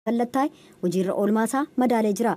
mallattaa'e hojiirra oolmaasaa madaalee jira.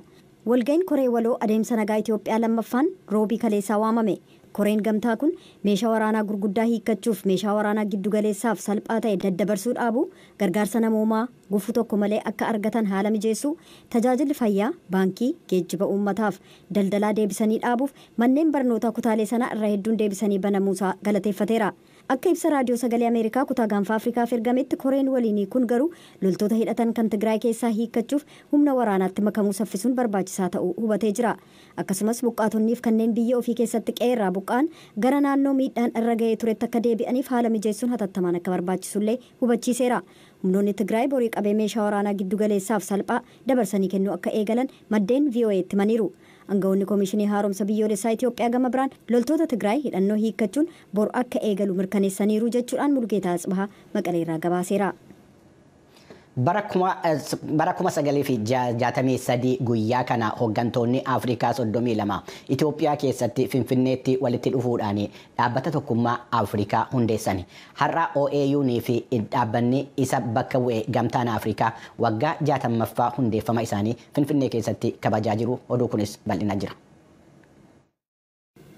Walga'iin koree waloo adeemsa nagaa Itoophiyaa lammaffaan roobii kaleessaa waamame. Koreen gamtaa kun meeshaa waraanaa gurguddaa hiikkachuuf meeshaa waraanaa giddugaleessaaf salphaa ta'e daddabarsuu dhaabu, gargaarsa namoomaa gufuu tokko malee akka argatan haala mijeessuu, tajaajilli fayyaa, baankii, geejjiba uummataaf daldalaa deebisanii dhaabuuf manneen barnootaa kutaalee sanaa irra hedduun deebisanii banamuusaa galateeffateera. Akka ibsa raadiyoo sagalee Ameerikaa kutaa gaanfa Afrikaaf ergametti koreen waliinii kun garuu loltoota hidhatan kan Tigraay keessaa hiikkachuuf humna waraanaatti makamuu saffisuun barbaachisaa ta'uu hubatee jira. Akkasumas buqqaatonniif kanneen biyya ofii keessatti qe'ee buqqaan gara naannoo miidhaan irra ga'ee turetti akka deebi'aniif haala mijeessuun hatattamaan akka barbaachisullee hubachiiseera. Humnoonni Tigraay borii qabee meeshaa waraanaa giddugaleessaaf salphaa dabarsanii kennuu akka eegalan maddeen VOA'tti himaniiru. Aangawoonni Koomishinii Haaromsa Biyyoolessaa Itoophiyaa gama biraan loltoota Tigraay hidhannoo hiikkachuun bor akka eegalu mirkaneessaniiru jechuudhaan Mulgeetaa Atsibahaa Maqaleerraa gabaaseera. bara 1963 guyyaa kana hooggantoonni Afrikaa 32 Itoophiyaa keessatti Finfinneetti walitti dhufuudhaan dhaabbata tokkummaa Afrikaa hundeessan. Har'a OAU fi dhaabbanni isa bakka bu'e gamtaan Afrikaa waggaa 60ffaa hundeeffama isaanii Finfinnee keessatti kabajaa jiru. Oduu kunis bal'inaa jira.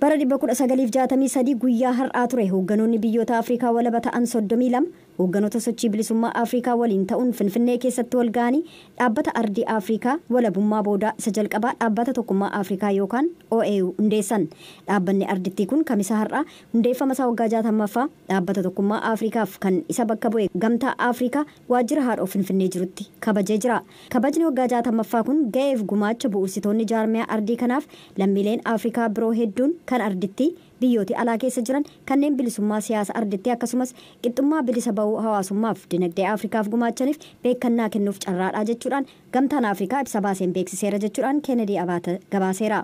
Bara 1963 guyyaa har'aa ture hoogganoonni biyyoota Afrikaa walaba ta'an 32 hoogganoota sochii bilisummaa Afrikaa waliin ta'uun Finfinnee keessatti wal ga'anii dhaabbata ardii Afrikaa walabummaa boodaa isa jalqabaa dhaabbata tokkummaa Afrikaa yookaan OAU hundeessan. Dhaabbanni ardittii kun kamisa har'aa hundeeffama isaa waggaa 60ffaa dhaabbata tokkummaa Afrikaaf kan isa bakka bu'e gamtaa Afrikaa waajjira haadhoo Finfinnee jirutti kabajee jira. Kabajni waggaa 60ffaa kun ga'eef gumaacha bu'uursitoonni jaarmiyaa ardii kanaaf lammiileen Afrikaa biroo hedduun kan ardittii biyyooti alaa keessa jiran kanneen bilisummaa siyaasa ardittii akkasumas qixxummaa bilisa bahuu hawaasummaaf dinagdee Afrikaaf gumaachaniif beekannaa kennuuf carraadha jechuudhaan gamtaan Afrikaa ibsa baaseen beeksiseera jechuudhaan Kennedy Abaate gabaaseera.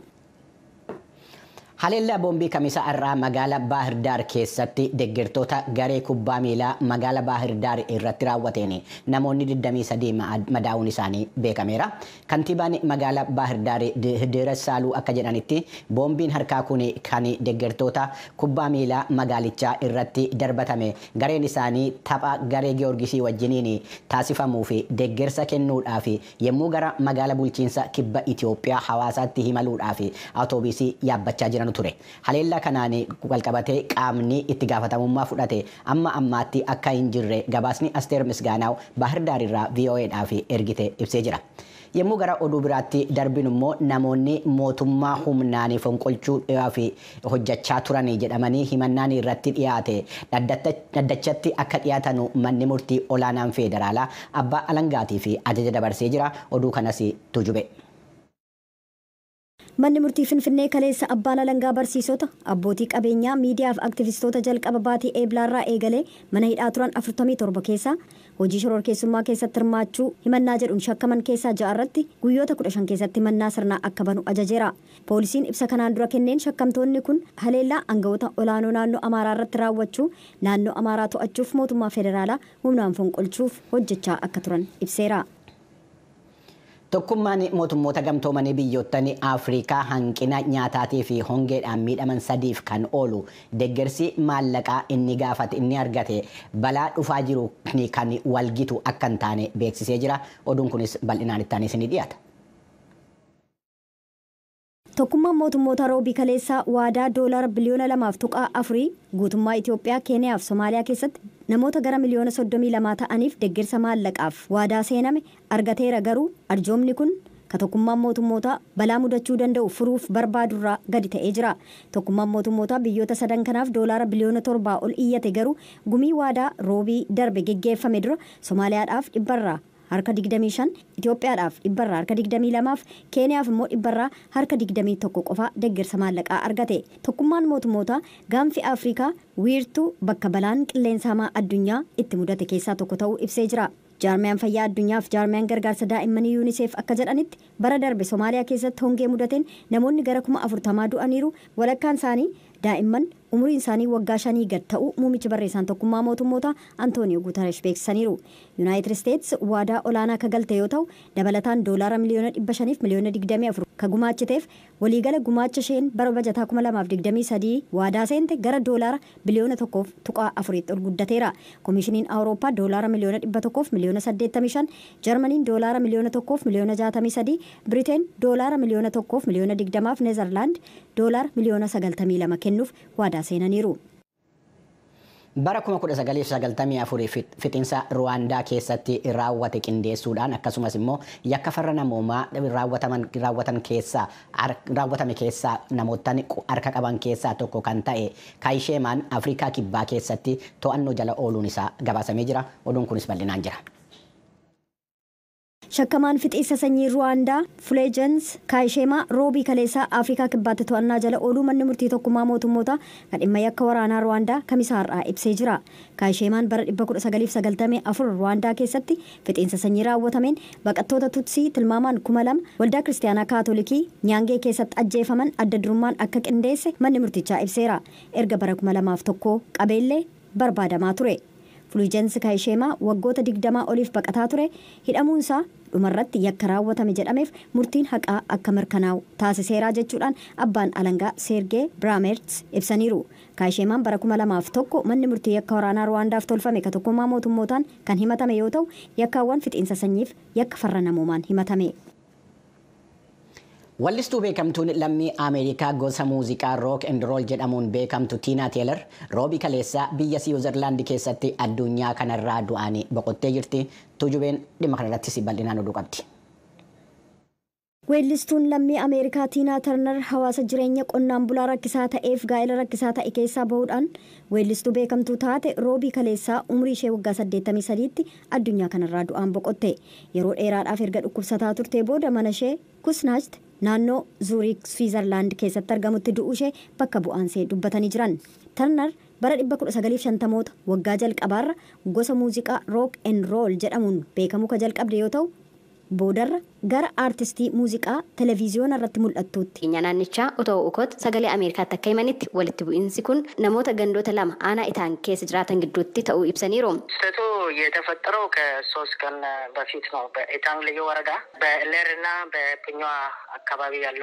Haleellaa boombii kamisa irraa magaalaa Baahir Daar keessatti deeggartoota garee kubbaa miilaa magaalaa Baahir Daar irratti raawwateen namoonni 23 madaa'uun isaanii beekameera. Kantiibaan magaalaa Baahir Daar Hidiras Saaluu akka jedhanitti boombiin harkaa kun kan deeggartoota kubbaa miilaa magaalichaa irratti darbatame gareen isaanii tapha garee Giyoorgisii wajjiniin taasifamuu fi deeggarsa kennuudhaaf yommuu gara magaalaa bulchiinsa kibba Itoophiyaa hawaasaatti imaluudhaaf awutoobisii yaabbachaa jiran ture. Haleellaa kanaan walqabatee qaamni itti gaafatamummaa fudhate amma ammaatti akka hin jirre gabaasni Asteer Misgaanaaw Baahir Daar irraa VOA'dhaaf ergite ibsee jira. Yommuu gara oduu biraatti darbinu immoo namoonni mootummaa humnaan fonqolchuudhaaf hojjechaa turan jedhamanii himannaan irratti dhiyaate dhaddachatti akka dhiyaatan manni murtii olaanaan federaalaa abbaa alangaatii fi ajaja dabarsee jira. Oduu kanas tujube. Manni murtii Finfinnee kaleessa abbaan alangaa barsiisota abbootii qabeenyaa miidiyaa fi aktivistoota jalqaba baatii eeblaarraa eegalee mana hidhaa turan 47 keessaa hojii shororkeessummaa keessatti hirmaachuu himannaa jedhuun shakkaman keessaa 6 irratti guyyoota 15 keessatti himannaa sirnaa akka banu ajajeera. Poolisiin ibsa kanaan dura kenneen shakkamtoonni kun haleellaa aangawoota olaanoo naannoo Amaaraa irratti raawwachuu naannoo Amaaraa to'achuuf mootummaa federaalaa humnaan fonqolchuuf hojjechaa akka turan ibseera. Tokkummaan mootummoota gamtoomanii biyyoottan Afrikaa hanqina nyaataatii fi hongeedhaan miidhaman sadiif kan oolu deeggarsi maallaqaa inni gaafate inni argate balaa dhufaa jiru kan walgitu akka hin taane beeksisee jira. Oduun kunis bal'inaan itti aanee isinii dhiyaata. Tokkummaan mootummoota roobii kaleessaa waadaa doolaara biliyoona 2.4 guutummaa Itoophiyaa, Keeniyaa fi Somaaliyaa keessatti namoota gara miliyoona 32 ta'aniif deeggarsa maallaqaaf waadaa seename argateera. Garuu arjoomni kun ka tokkummaan mootummoota balaa mudachuu danda'u furuuf barbaadurraa gadi ta'ee jira. Tokkummaan mootummoota biyyoota sadan kanaaf doolaara biliyoona 7 ol iyyate garuu gumii waadaa roobii darbe geggeeffame dura Somaaliyaadhaaf 100 harka 25, Itoophiyaadhaaf 100 harka 22 fi Keeniyaaf immoo 100 harka 21 qofa deeggarsa maallaqaa argate. Tokkummaan mootummoota gaanfi Afrikaa wiirtuu bakka balaan qilleensa hamaa addunyaa itti mudate keessaa tokko ta'uu ibsee jira. Jaarmiyaan fayyaa addunyaa fi jaarmiyaan gargaarsa daa'immanii UNICEF akka jedhanitti bara darbe Somaaliyaa keessatti hongee mudateen namoonni gara 40,000 du'aniiru. Walakkaan isaanii daa'imman umuriin isaanii waggaa 5 gad ta'uu muumichi barreessaan tokkummaa mootummoota Antooniyoo Guutaresh beeksisaniiru. Yuunaayitid Isteetsi waadaa olaanaa akka galte yoo ta'u dabalataan doolaara miliyoona 500 fi miliyoona 24 ka gumaachiteef waliigala gumaacha isheen bara bajataa 2023 waadaa seente gara doolaara biliyoona 1.4 ol guddateera. Koomishiniin Awurooppaa doolaara miliyoona 100 miliyoona 85, Jarmaniin doolaara miliyoona 1 miliyoona 63, Biriteen doolaara miliyoona 1 miliyoona 20 fi Neezerlaand doolaara miliyoona 92 kennuuf waadaa seenaniiru. Bara 1994 fixiinsa Ruwaandaa keessatti raawwate qindeessuudhaan akkasumas immoo yakka farra namoomaa raawwatame keessaa namootni harka qaban keessaa tokko kan ta'e Kaayisheemaan Afrikaa Kibbaa keessatti to'annoo jala ooluun isaa gabaasamee jira. Oduun kunis bal'inaan jira. Shakkamaan fixiinsa sanyii Ruwaandaa Fuleejens Kaayisheemaa roobii kaleessaa Afrikaa Kibbaatti to'annaa jala ooluu manni murtii tokkummaa mootummoota kan dhimma yakka waraanaa Ruwaandaa kamisaarraa ibsee jira. Kaayisheemaan bara 1994 Ruwaandaa keessatti fixiinsa sanyii raawwatameen baqattoota Tutsii tilmaamaan 2000 waldaa kiristaanaa Kaatolikii Nyaangee keessatti ajjeefaman adda durummaan akka qindeesse manni murtichaa ibseera. Erga bara 2001 qabeellee barbaadamaa ture. Fuleejens Kaayisheemaa waggoota 20 oliif baqataa ture. Hidhamuunsaa dhumarratti yakka raawwatame jedhameef murtiin haqaa akka mirkanaa'u taasiseera jechuudhaan abbaan alangaa Seergee Biraamertz ibsaniiru. Kaayisheemaan bara 2001 manni murtii yakka waraanaa Ruwaandaaf tolfame ka tokkummaa mootummootaan kan himatame yoo ta'u yakkaawwan fixiinsa sanyiif yakka farra namoomaan himatame. Wallistuu beekamtuun lammii Ameerikaa gosa muuziqaa rock and roll jedhamuun beekamtu Tiina Teelar roobii kaleessaa biyya Siwiizerlaand keessatti addunyaa kanarraa du'anii boqottee jirti. Tujubeen dhimma kanarrattis bal'inaan oduu qabdi. Weellistuun lammii Ameerikaa Tiinaa Tarnar hawaasa jireenya qonnaan bulaa rakkisaa ta'eef gaa'ela rakkisaa ta'e keessaa bahuudhaan weellistuu beekamtuu taate roobii kaleessaa umrii ishee waggaa 83tti addunyaa kanarraa du'aan boqotte. Yeroo dheeraadhaaf erga dhukkubsataa turtee booda mana ishee Kusnacht naannoo Zuuriik Siwiizerlaand keessatti argamutti du'uu ishee bakka bu'aansee dubbatanii jiran. Tarnar bara 1950moota waggaa jalqabaarra gosa muuziqaa rock and roll jedhamuun beekamu ka jalqabde yoo ta'u boodarra gara aartistii muuziqaa televiziyoona irratti mul'attuutti. Naannichaa Otoo Ukot sagalee Ameerikaatti akka himanitti walitti bu'iinsi kun namoota gandoota lama aanaa Itaan keessa jiraatan gidduutti ta'uu ibsaniiru. ስህተቱ የተፈጠረው ከ3 ቀን በፊት ነው። በኢታንግ ልዩ ወረዳ በኤሌርና በፕኛ አካባቢ ያሉ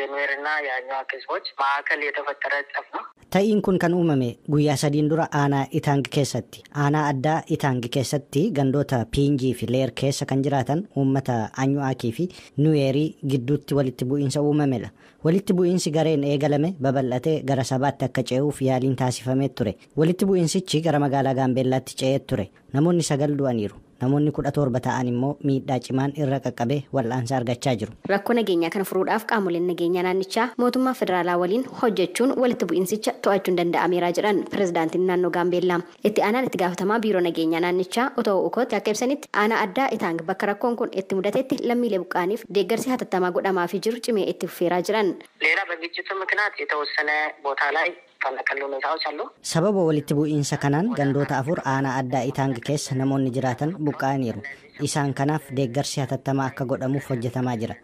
የኑዌርና የአኟዋክ ህዝቦች መካከል የተፈጠረ ጸብ ነው። Ta'iin kun kan uumame guyyaa 3 dura aanaa Itaang keessatti. Aanaa addaa Itaang keessatti gandoota Piinjii fi Leer keessa kan jiraatan uummata Anyuwaakii fi Nuweerii gidduutti walitti bu'iinsa uumamedha. Walitti bu'iinsi gareen eegalame babal'atee gara sabaatti akka ce'uuf yaaliin taasifamee ture. Walitti bu'iinsichi gara magaalaa Gaambeellaatti ce'ee ture. Namoonni 9 du'aniiru. Namoonni 17 ta'an immoo miidhaa cimaan irra qaqqabee wal'aansa argachaa jiru. Rakkoo nageenyaa kana furuudhaaf qaamoleen nageenyaa naannichaa mootummaa federaalaa waliin hojjechuun walitti bu'iinsicha to'achuun danda'ameera jedhan pirezidaantiin naannoo Gaambeellaa. Itti aanaan itti gaafatamaa biiroo nageenyaa naannichaa Otoo Ukot akka ibsanitti aanaa addaa Itaang bakka rakkoon kun itti mudatetti lammiilee buqqaaniif deeggarsi hatattamaa godhamaafii jiru cimee itti fufeeraa jiran. ሌላ በግጭቱ ምክንያት የተወሰነ ቦታ ላይ ተፈናቀሉ ሁኔታዎች አሉ። Sababa walitti bu'iinsa kanaan gandoota 4 aanaa addaa Itaang keessa namoonni jiraatan buqqa'aniiru. Isaan kanaaf deeggarsi hatattamaa akka godhamuuf hojjetamaa jira.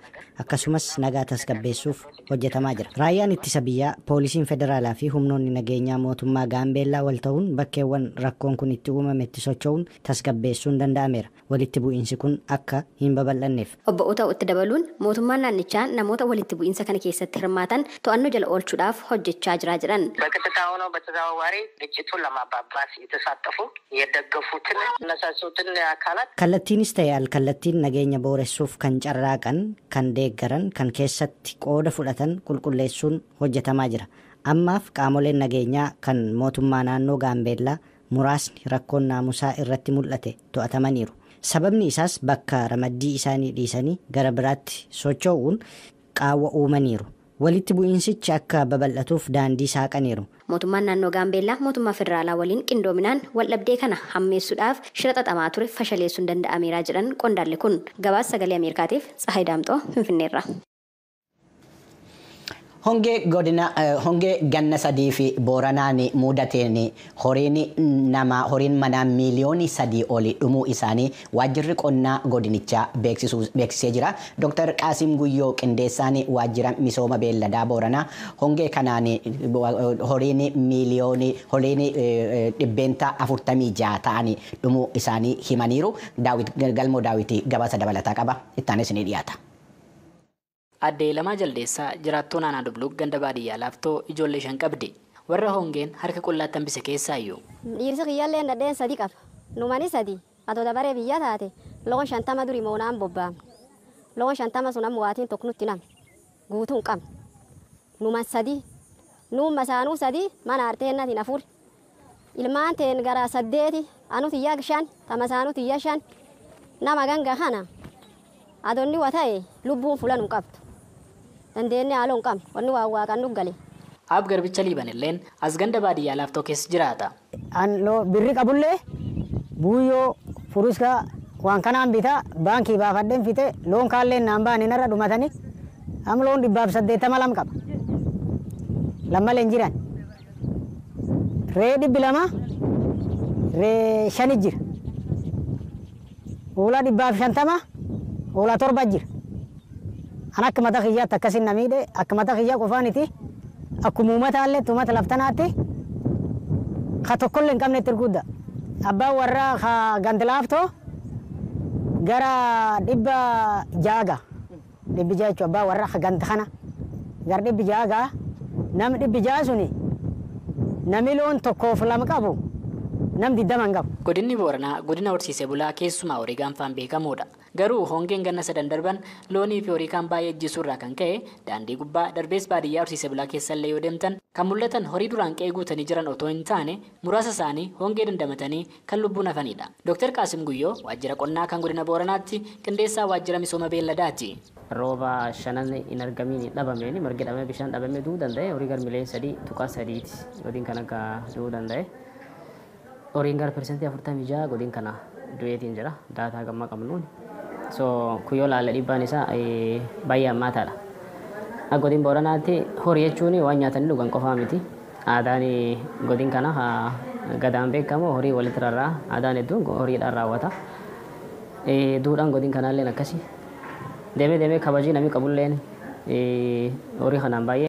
Akkasumas nagaa tasgabbeessuuf hojjetamaa jira. Raayyaan ittisa biyyaa, poolisiin federaalaa fi humnoonni nageenyaa mootummaa Gaambeellaa wal ta'uun bakkeewwan rakkoon kun itti uumametti socho'uun tasgabbeessuun danda'ameera. Walitti bu'iinsi kun akka hin babal'anneef. Obbo Otoo itti dabaluun mootummaan naannichaa namoota walitti bu'iinsa kana keessatti hirmaatan to'annoo jala oolchuudhaaf hojjechaa jira jedhan. በቀጥታ ሆነው በተዘዋዋሪ ግጭቱን ለማባባስ የተሳተፉ የደገፉትን እነሳሱትን አካላት Kallattiinis ta'e alkallattiin nageenya booressuuf kan carraaqan, kan deeggaran, kan keessatti qooda fudhatan qulqulleessuun hojjetamaa jira. Ammaaf qaamoleen nageenyaa kan mootummaa naannoo Gaambeellaa muraasni rakkoon naamusaa irratti mul'ate to'atamaniiru. Sababni isaas bakka ramaddii isaanii dhiisanii gara biraatti socho'uun qaawwa uumaniiru. Walitti bu'iinsichi akka babal'atuuf daandii saaqaniiru. Mootummaan naannoo Gaambeellaa mootummaa federaalaa waliin qindoominaan waldhabdee kana hammeessuudhaaf shira xaxamaa ture fashaleessuun danda'ameera jedhan qondaalli kun. Gabaasa sagalee Ameerikaatiif Tsahaay Daamxoo Finfinneerra. Hongee ganna 3 fi Booranaan mudateen horiin manaa miiliyoonii 3 oli dhumuu isaanii waajjirri qonnaa godinichaa beeksisee jira. Dr. Qaasim Guyyoo qindeessaan waajjira misooma beelladaa Booranaa hongee kanaan horiin dhibbeenta 46 ta'anii dhumuu isaanii himaniiru. Galmoo Daawit gabaasa dabalataa qaba. Ittaanis ni dhiyaata. Addee Lamaa Jaldeessaa jiraattuu naannoo Dubluk ganda baadiyyaa laaftoo ijoollee 5 qabdi. Warra hongeen harka qullaatti hambise keessaayyuu. Dhiirsi kiyyaallee nadheen 3 qaba. Numani 3 atoo dabaree biyya taate loon 50 durii moonaan bobbaamne. Loon 50 sun amma waatiin tokko nutti nam guutuun qabne. Numan 3 nuuma saanuu 3 mana arteennatiin 4. Ilmaan teen gara 8 anu tiyyaa 5 tama saanuu tiyyaa 5 nama ganga kana adonni wata'e lubbuun fulan hin qabdu. Dandeenye haaloon qabne wanni waa waaqan nu gale. Ab garbicha Liibanilleen as ganda baadiyyaa laaftoo keessa jiraata. An lo birri qabullee buuyyoo furuska waan kanaan bita baankii baafadheen fite loon kaalleen naan baane narra dhumatani am loon 182 qaba. Lammaleen jiran. Ree 200 ree 5 jira. Hoolaa 150 hoolaa 7 jira. An akka mata kiyyaatti akkasin namiidhe akka mata kiyyaa qofaaniti akkuma uummataallee tuumata laftanaatti ka tokkollee hin qabnetti erguudha. Abbaan warraa ka gandilaaftoo gara 600 jechuun abbaan warraa ka ganda kana gara 600 namni 600 suni namni loon tokkoof 2 qabu namni 20 hin qabu. Godinni Booranaa godina horsiisee bulaa keessumaa horii gaanfaan beekamuudha. Garuu hongeen ganna 3 darban loonii fi horii kan baay'ee ejjisuurraa kan ka'e daandii gubbaa darbees baadiyyaa horsiisee bulaa keessallee yoo deemtan kan mul'atan horii duraan qe'ee guutanii jiran otoo hin taane muraasa isaanii hongee dandamatanii kan lubbuun hafanidha. Dr. Qaasim Guyyoo waajjira qonnaa kan godina Booranaatti qindeessaa waajjira misooma beelladaati. Rooba 5 hin argamiin dhabameen margi dhabamee bishaan dhabamee du'uu danda'e horii garmilee 3.3 godin kan akka du'uu danda'e. Horiin gara persentii 46 godin kana du'eetiin jira daataa gammaa qabnuun. So kuyyoo laalla dhibbaan isaa baay'ee hammaataadha. Godin Booranaatti horii jechuun waan nyaatanii dhugan qofaa miti. Aadaan godin kana gadaan beekamu horii walitti rarraa aadaan hedduun horiidhaan raawwata. Duudhaan godin kanaallee akkasii. Deemee kabajii namni qabulleen horii kanaan baay'ee